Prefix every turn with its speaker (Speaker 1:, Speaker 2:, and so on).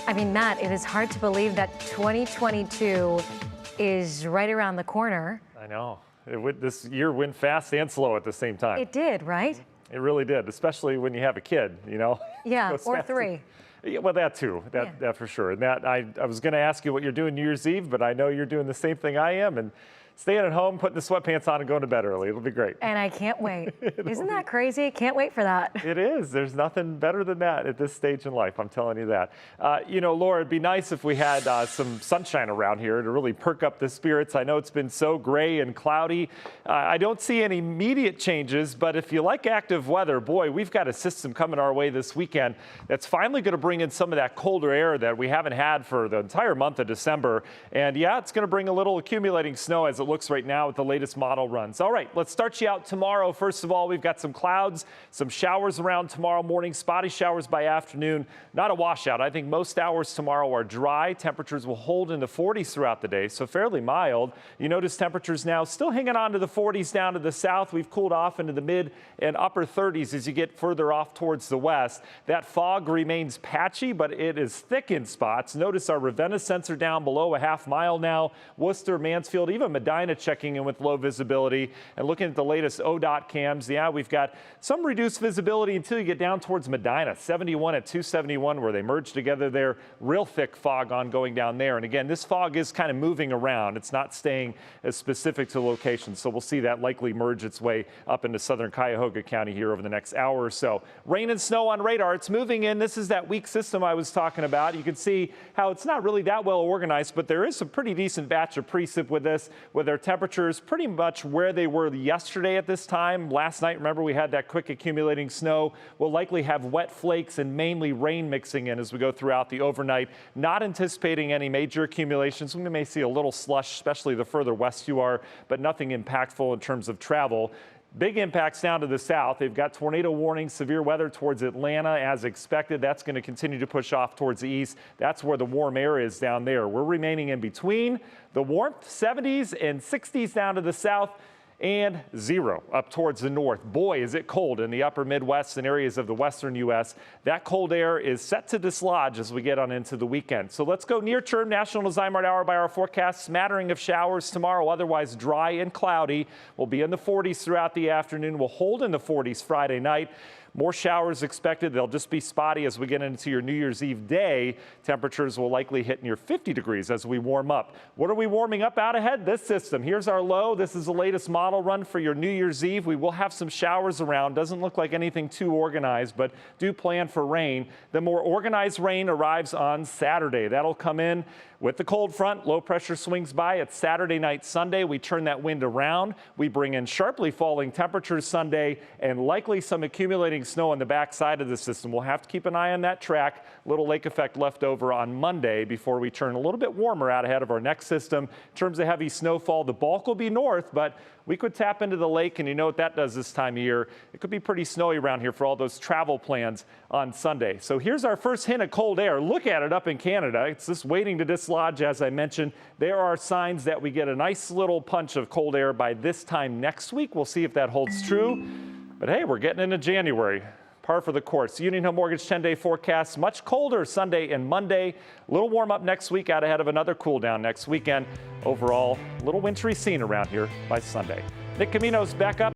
Speaker 1: I mean, Matt, it is hard to believe that 2022 is right around the corner.
Speaker 2: I know. This year went fast and slow at the same time.
Speaker 1: It did, right?
Speaker 2: It really did, especially when you have a kid, you know?
Speaker 1: Yeah, or three.
Speaker 2: Yeah, well, that too, that for sure. And that I was going to ask you what you're doing New Year's Eve, but I know you're doing the same thing I am, and staying at home, putting the sweatpants on and going to bed early. It'll be great.
Speaker 1: And I can't wait. Isn't that crazy? Can't wait for that.
Speaker 2: It is. There's nothing better than that at this stage in life. I'm telling you that. You know, Laura, it'd be nice if we had some sunshine around here to really perk up the spirits. I know it's been so gray and cloudy. I don't see any immediate changes, but if you like active weather, boy, we've got a system coming our way this weekend that's finally going to bring in some of that colder air that we haven't had for the entire month of December. And yeah, it's going to bring a little accumulating snow as it looks right now with the latest model runs. All right, let's start you out tomorrow. First of all, we've got some clouds, some showers around tomorrow morning, spotty showers by afternoon. Not a washout. I think most hours tomorrow are dry. Temperatures will hold in the 40s throughout the day, so fairly mild. You notice temperatures now still hanging on to the 40s down to the south. We've cooled off into the mid and upper 30s as you get further off towards the west. That fog remains patchy, but it is thick in spots. Notice our Ravenna sensor down below a half mile now. Worcester, Mansfield, even Medina checking in with low visibility. And looking at the latest ODOT cams, yeah, we've got some reduced visibility until you get down towards Medina, 71 at 271 where they merge together there. Real thick fog ongoing down there. And again, this fog is kind of moving around. It's not staying as specific to location. So we'll see that likely merge its way up into southern Cuyahoga County here over the next hour or so. Rain and snow on radar. It's moving in. This is that weak system I was talking about. You can see how it's not really that well organized, but there is a pretty decent batch of precip with this, with our temperatures pretty much where they were yesterday at this time. Last night, remember, we had that quick accumulating snow. We'll likely have wet flakes and mainly rain mixing in as we go throughout the overnight. Not anticipating any major accumulations. We may see a little slush, especially the further west you are, but nothing impactful in terms of travel. Big impacts down to the south. They've got tornado warnings, severe weather towards Atlanta as expected. That's going to continue to push off towards the east. That's where the warm air is down there. We're remaining in between the warmth, 70s and 60s down to the south, and 0 up towards the north. Boy, is it cold in the upper Midwest and areas of the western U.S. That cold air is set to dislodge as we get on into the weekend. So let's go near term National Zymark hour by hour forecast. Smattering of showers tomorrow, otherwise dry and cloudy. We'll be in the 40s throughout the afternoon. We'll hold in the 40s Friday night. More showers expected. They'll just be spotty as we get into your New Year's Eve day. Temperatures will likely hit near 50 degrees as we warm up. What are we warming up out ahead? This system. Here's our low. This is the latest model run for your New Year's Eve. We will have some showers around. Doesn't look like anything too organized, but do plan for rain. The more organized rain arrives on Saturday. That'll come in with the cold front. Low pressure swings by. It's Saturday night, Sunday. We turn that wind around. We bring in sharply falling temperatures Sunday and likely some accumulating snow on the backside of the system. We'll have to keep an eye on that track. Little lake effect left over on Monday before we turn a little bit warmer out ahead of our next system. In terms of heavy snowfall, the bulk will be north, but we could tap into the lake, and you know what that does this time of year. It could be pretty snowy around here for all those travel plans on Sunday. So here's our first hint of cold air. Look at it up in Canada. It's just waiting to dislodge, as I mentioned. There are signs that we get a nice little punch of cold air by this time next week. We'll see if that holds true. But hey, we're getting into January. Par for the course. Union Home Mortgage 10-day forecast. Much colder Sunday and Monday. A little warm up next week out ahead of another cool down next weekend. Overall, a little wintry scene around here by Sunday. Nick Camino's back up.